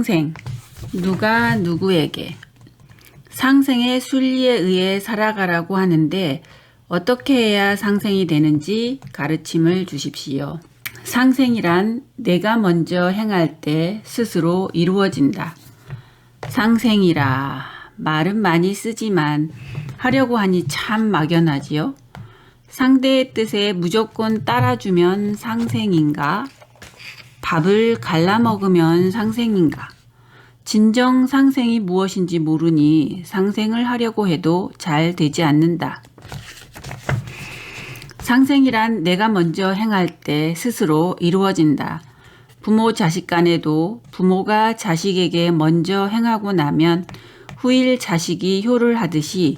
상생. 누가 누구에게. 상생의 순리에 의해 살아가라고 하는데 어떻게 해야 상생이 되는지 가르침을 주십시오. 상생이란 내가 먼저 행할 때 스스로 이루어진다. 상생이라 말은 많이 쓰지만 하려고 하니 참 막연하지요. 상대의 뜻에 무조건 따라주면 상생인가? 밥을 갈라 먹으면 상생인가? 진정 상생이 무엇인지 모르니 상생을 하려고 해도 잘 되지 않는다. 상생이란 내가 먼저 행할 때 스스로 이루어진다. 부모 자식 간에도 부모가 자식에게 먼저 행하고 나면 후일 자식이 효를 하듯이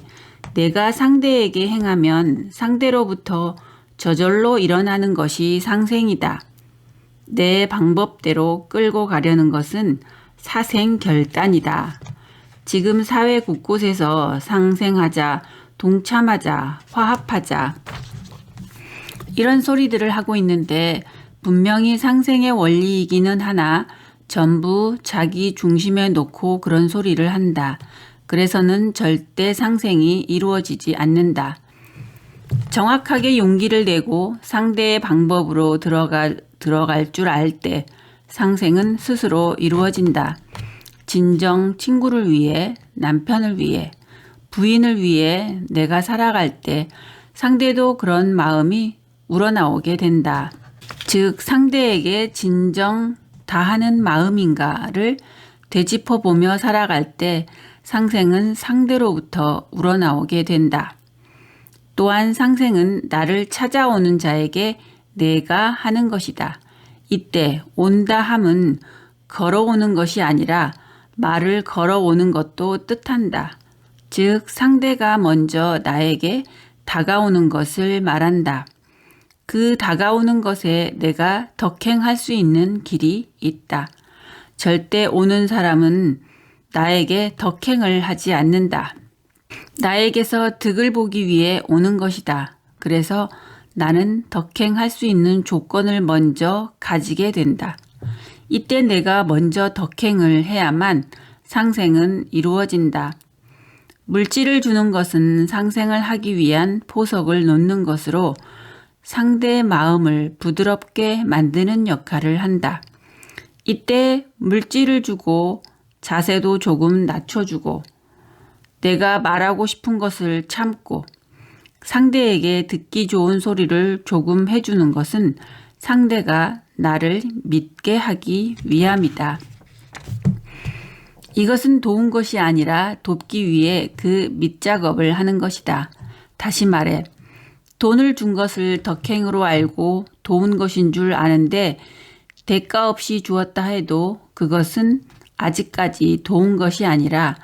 내가 상대에게 행하면 상대로부터 저절로 일어나는 것이 상생이다. 내 방법대로 끌고 가려는 것은 사생결단이다. 지금 사회 곳곳에서 상생하자, 동참하자, 화합하자 이런 소리들을 하고 있는데 분명히 상생의 원리이기는 하나 전부 자기 중심에 놓고 그런 소리를 한다. 그래서는 절대 상생이 이루어지지 않는다. 정확하게 용기를 내고 상대의 방법으로 들어갈 줄 알 때 상생은 스스로 이루어진다. 진정 친구를 위해, 남편을 위해, 부인을 위해 내가 살아갈 때 상대도 그런 마음이 우러나오게 된다. 즉 상대에게 진정 다하는 마음인가를 되짚어보며 살아갈 때 상생은 상대로부터 우러나오게 된다. 또한 상생은 나를 찾아오는 자에게 내가 하는 것이다. 이때 온다 함은 걸어오는 것이 아니라 말을 걸어오는 것도 뜻한다. 즉 상대가 먼저 나에게 다가오는 것을 말한다. 그 다가오는 것에 내가 덕행할 수 있는 길이 있다. 절대 오는 사람은 나에게 덕행을 하지 않는다. 나에게서 득을 보기 위해 오는 것이다. 그래서 나는 덕행할 수 있는 조건을 먼저 가지게 된다. 이때 내가 먼저 덕행을 해야만 상생은 이루어진다. 물질을 주는 것은 상생을 하기 위한 포석을 놓는 것으로 상대의 마음을 부드럽게 만드는 역할을 한다. 이때 물질을 주고 자세도 조금 낮춰주고 내가 말하고 싶은 것을 참고 상대에게 듣기 좋은 소리를 조금 해주는 것은 상대가 나를 믿게 하기 위함이다. 이것은 도운 것이 아니라 돕기 위해 그 밑작업을 하는 것이다. 다시 말해 돈을 준 것을 덕행으로 알고 도운 것인 줄 아는데 대가 없이 주었다 해도 그것은 아직까지 도운 것이 아니라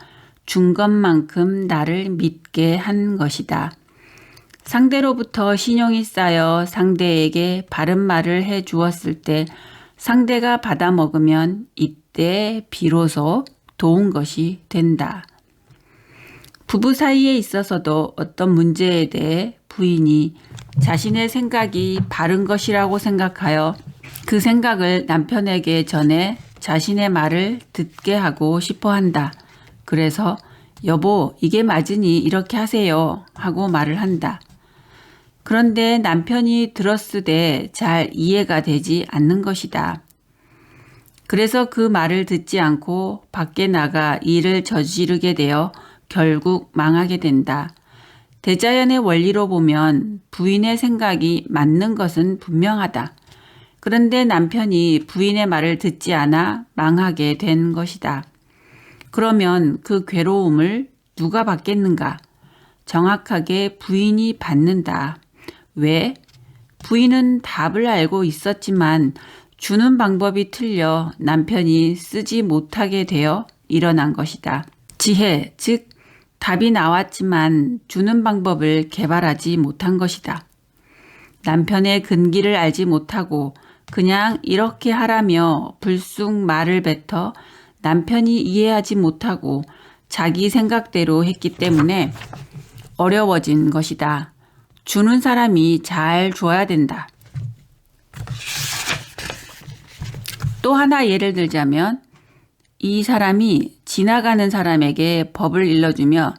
준 것만큼 나를 믿게 한 것이다. 상대로부터 신용이 쌓여 상대에게 바른 말을 해 주었을 때 상대가 받아 먹으면 이때 비로소 도운 것이 된다. 부부 사이에 있어서도 어떤 문제에 대해 부인이 자신의 생각이 바른 것이라고 생각하여 그 생각을 남편에게 전해 자신의 말을 듣게 하고 싶어 한다. 그래서 여보 이게 맞으니 이렇게 하세요 하고 말을 한다. 그런데 남편이 들었으되 잘 이해가 되지 않는 것이다. 그래서 그 말을 듣지 않고 밖에 나가 일을 저지르게 되어 결국 망하게 된다. 대자연의 원리로 보면 부인의 생각이 맞는 것은 분명하다. 그런데 남편이 부인의 말을 듣지 않아 망하게 된 것이다. 그러면 그 괴로움을 누가 받겠는가? 정확하게 부인이 받는다. 왜? 부인은 답을 알고 있었지만 주는 방법이 틀려 남편이 쓰지 못하게 되어 일어난 것이다. 지혜, 즉 답이 나왔지만 주는 방법을 개발하지 못한 것이다. 남편의 근기를 알지 못하고 그냥 이렇게 하라며 불쑥 말을 뱉어 남편이 이해하지 못하고 자기 생각대로 했기 때문에 어려워진 것이다. 주는 사람이 잘 줘야 된다. 또 하나 예를 들자면 이 사람이 지나가는 사람에게 법을 일러주며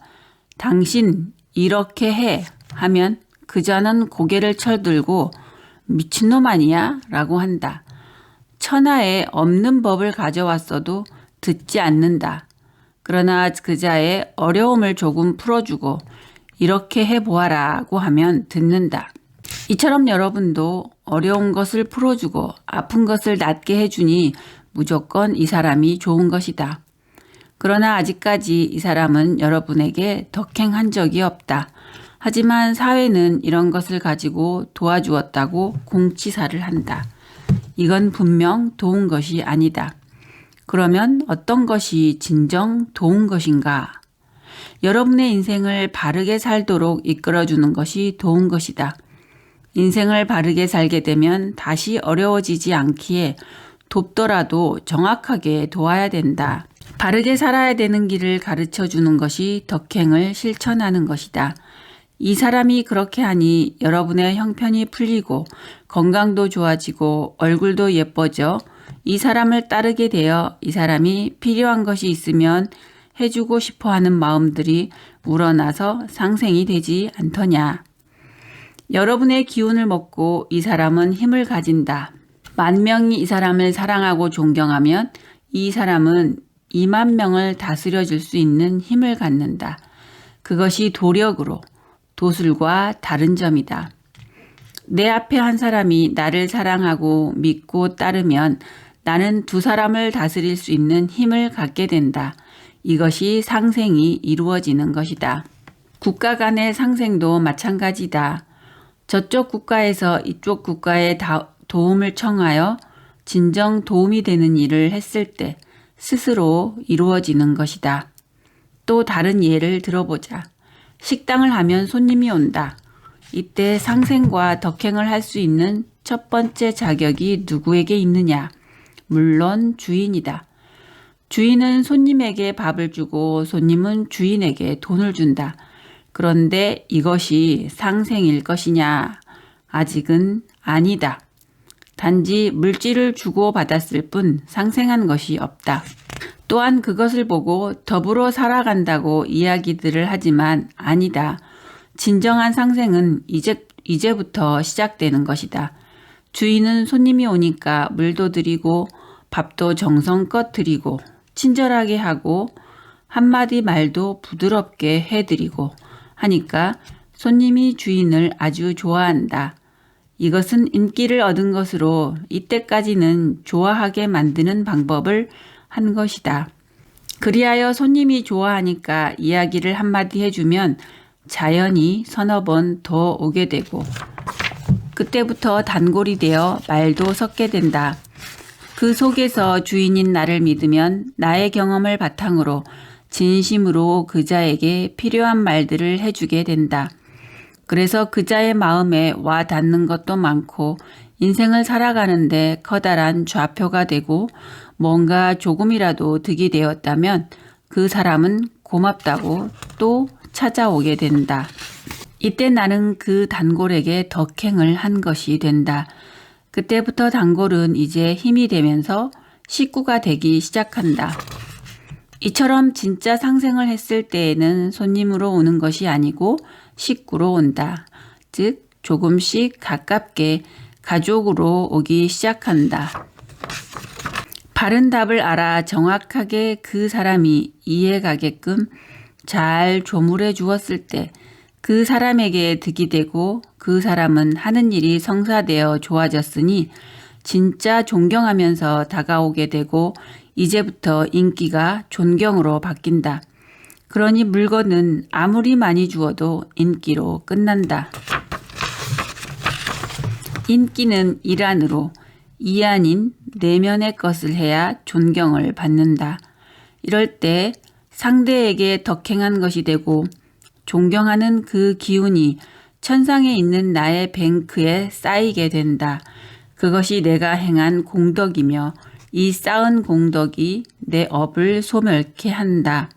당신 이렇게 해 하면 그 자는 고개를 쳐들고 미친놈 아니야? 라고 한다. 천하에 없는 법을 가져왔어도 듣지 않는다. 그러나 그 자의 어려움을 조금 풀어주고 이렇게 해보아라고 하면 듣는다. 이처럼 여러분도 어려운 것을 풀어주고 아픈 것을 낫게 해주니 무조건 이 사람이 좋은 것이다. 그러나 아직까지 이 사람은 여러분에게 덕행한 적이 없다. 하지만 사회는 이런 것을 가지고 도와주었다고 공치사를 한다. 이건 분명 도운 것이 아니다. 그러면 어떤 것이 진정 도운 것인가? 여러분의 인생을 바르게 살도록 이끌어주는 것이 도운 것이다. 인생을 바르게 살게 되면 다시 어려워지지 않기에 돕더라도 정확하게 도와야 된다. 바르게 살아야 되는 길을 가르쳐 주는 것이 덕행을 실천하는 것이다. 이 사람이 그렇게 하니 여러분의 형편이 풀리고 건강도 좋아지고 얼굴도 예뻐져 이 사람을 따르게 되어 이 사람이 필요한 것이 있으면 해주고 싶어하는 마음들이 우러나서 상생이 되지 않더냐. 여러분의 기운을 먹고 이 사람은 힘을 가진다. 만 명이 이 사람을 사랑하고 존경하면 이 사람은 2만 명을 다스려 줄 수 있는 힘을 갖는다. 그것이 도력으로 도술과 다른 점이다. 내 앞에 한 사람이 나를 사랑하고 믿고 따르면 나는 두 사람을 다스릴 수 있는 힘을 갖게 된다. 이것이 상생이 이루어지는 것이다. 국가 간의 상생도 마찬가지다. 저쪽 국가에서 이쪽 국가에 도움을 청하여 진정 도움이 되는 일을 했을 때 스스로 이루어지는 것이다. 또 다른 예를 들어보자. 식당을 하면 손님이 온다. 이때 상생과 덕행을 할 수 있는 첫 번째 자격이 누구에게 있느냐? 물론 주인이다. 주인은 손님에게 밥을 주고 손님은 주인에게 돈을 준다. 그런데 이것이 상생일 것이냐? 아직은 아니다. 단지 물질을 주고받았을 뿐 상생한 것이 없다. 또한 그것을 보고 더불어 살아간다고 이야기들을 하지만 아니다. 진정한 상생은 이제부터 시작되는 것이다. 주인은 손님이 오니까 물도 드리고 밥도 정성껏 드리고 친절하게 하고 한마디 말도 부드럽게 해드리고 하니까 손님이 주인을 아주 좋아한다. 이것은 인기를 얻은 것으로 이때까지는 좋아하게 만드는 방법을 한 것이다. 그리하여 손님이 좋아하니까 이야기를 한마디 해주면 자연히 서너 번 더 오게 되고 그때부터 단골이 되어 말도 섞게 된다. 그 속에서 주인인 나를 믿으면 나의 경험을 바탕으로 진심으로 그자에게 필요한 말들을 해주게 된다. 그래서 그자의 마음에 와 닿는 것도 많고 인생을 살아가는데 커다란 좌표가 되고 뭔가 조금이라도 득이 되었다면 그 사람은 고맙다고 또 찾아오게 된다. 이때 나는 그 단골에게 덕행을 한 것이 된다. 그때부터 단골은 이제 힘이 되면서 식구가 되기 시작한다. 이처럼 진짜 상생을 했을 때에는 손님으로 오는 것이 아니고 식구로 온다. 즉 조금씩 가깝게 가족으로 오기 시작한다. 바른 답을 알아 정확하게 그 사람이 이해가게끔 잘 조물해 주었을 때 그 사람에게 득이 되고 그 사람은 하는 일이 성사되어 좋아졌으니 진짜 존경하면서 다가오게 되고 이제부터 인기가 존경으로 바뀐다. 그러니 물건은 아무리 많이 주어도 인기로 끝난다. 인기는 일 안으로, 이 아닌 내면의 것을 해야 존경을 받는다. 이럴 때 상대에게 덕행한 것이 되고 존경하는 그 기운이 천상에 있는 나의 뱅크에 쌓이게 된다. 그것이 내가 행한 공덕이며 이 쌓은 공덕이 내 업을 소멸케 한다.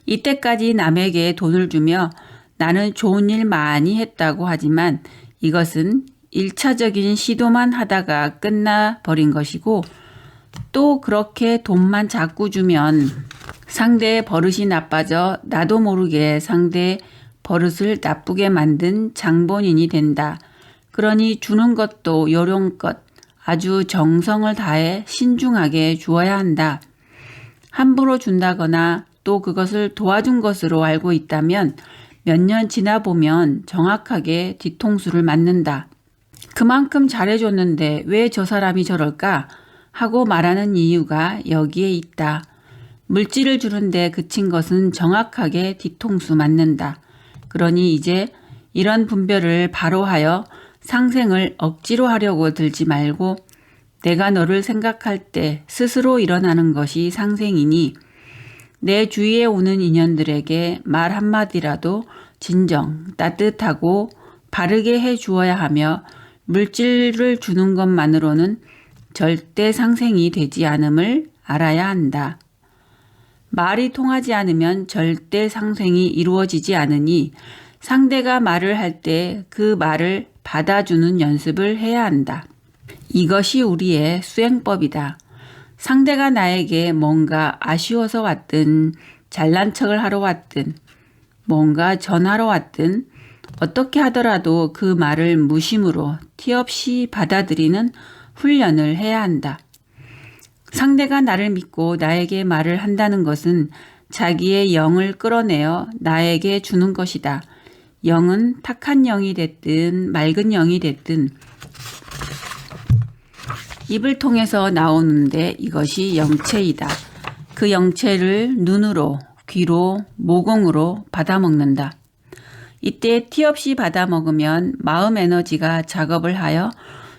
이때까지 남에게 돈을 주며 나는 좋은 일 많이 했다고 하지만 이것은 1차적인 시도만 하다가 끝나버린 것이고 또 그렇게 돈만 자꾸 주면 상대의 버릇이 나빠져 나도 모르게 상대의 버릇을 나쁘게 만든 장본인이 된다. 그러니 주는 것도 요령껏 아주 정성을 다해 신중하게 주어야 한다. 함부로 준다거나 또 그것을 도와준 것으로 알고 있다면 몇 년 지나 보면 정확하게 뒤통수를 맞는다. 그만큼 잘해줬는데 왜 저 사람이 저럴까? 하고 말하는 이유가 여기에 있다. 물질을 주는데 그친 것은 정확하게 뒤통수 맞는다. 그러니 이제 이런 분별을 바로 하여 상생을 억지로 하려고 들지 말고 내가 너를 생각할 때 스스로 일어나는 것이 상생이니 내 주위에 오는 인연들에게 말 한마디라도 진정, 따뜻하고 바르게 해 주어야 하며 물질을 주는 것만으로는 절대 상생이 되지 않음을 알아야 한다. 말이 통하지 않으면 절대 상생이 이루어지지 않으니 상대가 말을 할 때 그 말을 받아주는 연습을 해야 한다. 이것이 우리의 수행법이다. 상대가 나에게 뭔가 아쉬워서 왔든 잘난 척을 하러 왔든 뭔가 전하러 왔든 어떻게 하더라도 그 말을 무심으로 티 없이 받아들이는 훈련을 해야 한다. 상대가 나를 믿고 나에게 말을 한다는 것은 자기의 영을 끌어내어 나에게 주는 것이다. 영은 탁한 영이 됐든 맑은 영이 됐든 입을 통해서 나오는데 이것이 영체이다. 그 영체를 눈으로, 귀로, 모공으로 받아먹는다. 이때 티 없이 받아먹으면 마음 에너지가 작업을 하여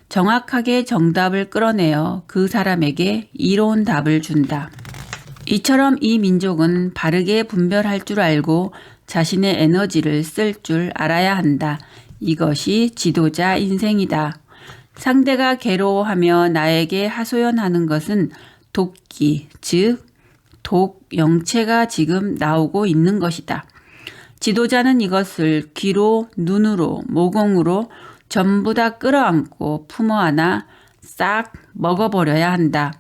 정확하게 정답을 끌어내어 그 사람에게 이로운 답을 준다. 이처럼 이 민족은 바르게 분별할 줄 알고 자신의 에너지를 쓸 줄 알아야 한다. 이것이 지도자 인생이다. 상대가 괴로워하며 나에게 하소연하는 것은 독기, 즉 독 영체가 지금 나오고 있는 것이다. 지도자는 이것을 귀로, 눈으로, 모공으로 전부 다 끌어안고 품어 안아 싹 먹어버려야 한다.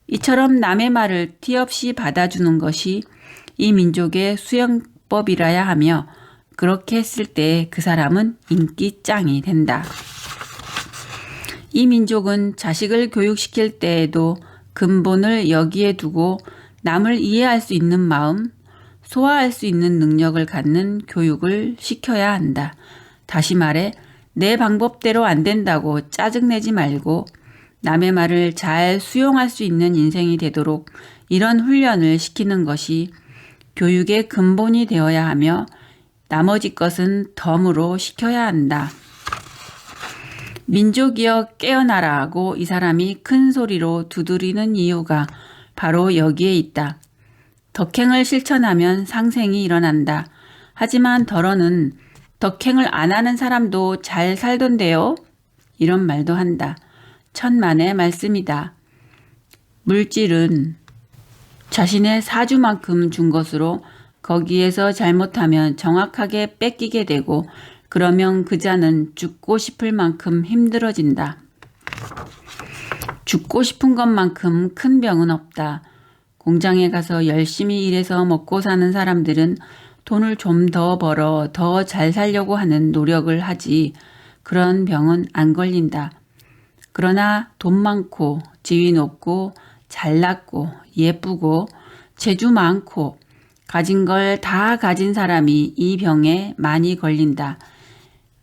이처럼 남의 말을 티 없이 받아주는 것이 이 민족의 수행법이라야 하며 그렇게 했을 때 그 사람은 인기짱이 된다. 이 민족은 자식을 교육시킬 때에도 근본을 여기에 두고 남을 이해할 수 있는 마음, 소화할 수 있는 능력을 갖는 교육을 시켜야 한다. 다시 말해 내 방법대로 안 된다고 짜증내지 말고 남의 말을 잘 수용할 수 있는 인생이 되도록 이런 훈련을 시키는 것이 교육의 근본이 되어야 하며 나머지 것은 덤으로 시켜야 한다. 민족이여 깨어나라 하고 이 사람이 큰 소리로 두드리는 이유가 바로 여기에 있다. 덕행을 실천하면 상생이 일어난다. 하지만 덜어는 덕행을 안 하는 사람도 잘 살던데요? 이런 말도 한다. 천만의 말씀이다. 물질은 자신의 사주만큼 준 것으로 거기에서 잘못하면 정확하게 뺏기게 되고 그러면 그 자는 죽고 싶을 만큼 힘들어진다. 죽고 싶은 것만큼 큰 병은 없다. 공장에 가서 열심히 일해서 먹고 사는 사람들은 돈을 좀 더 벌어 더 잘 살려고 하는 노력을 하지 그런 병은 안 걸린다. 그러나 돈 많고 지위 높고 잘났고 예쁘고 재주 많고 가진 걸 다 가진 사람이 이 병에 많이 걸린다.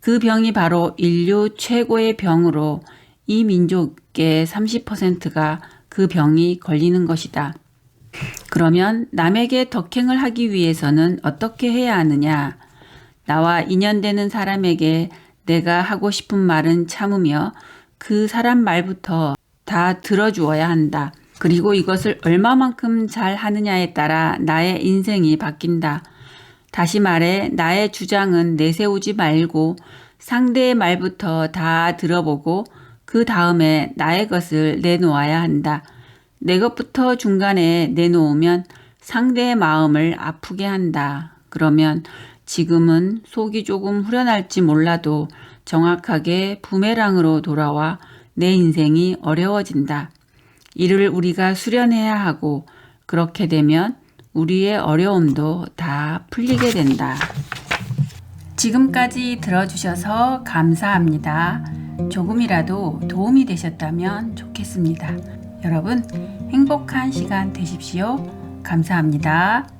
그 병이 바로 인류 최고의 병으로 이 민족의 30%가 그 병이 걸리는 것이다. 그러면 남에게 덕행을 하기 위해서는 어떻게 해야 하느냐? 나와 인연되는 사람에게 내가 하고 싶은 말은 참으며 그 사람 말부터 다 들어주어야 한다. 그리고 이것을 얼마만큼 잘 하느냐에 따라 나의 인생이 바뀐다. 다시 말해 나의 주장은 내세우지 말고 상대의 말부터 다 들어보고 그 다음에 나의 것을 내놓아야 한다. 내 것부터 중간에 내놓으면 상대의 마음을 아프게 한다. 그러면 지금은 속이 조금 후련할지 몰라도 정확하게 부메랑으로 돌아와 내 인생이 어려워진다. 이를 우리가 수련해야 하고 그렇게 되면 우리의 어려움도 다 풀리게 된다. 지금까지 들어주셔서 감사합니다. 조금이라도 도움이 되셨다면 좋겠습니다. 여러분 행복한 시간 되십시오. 감사합니다.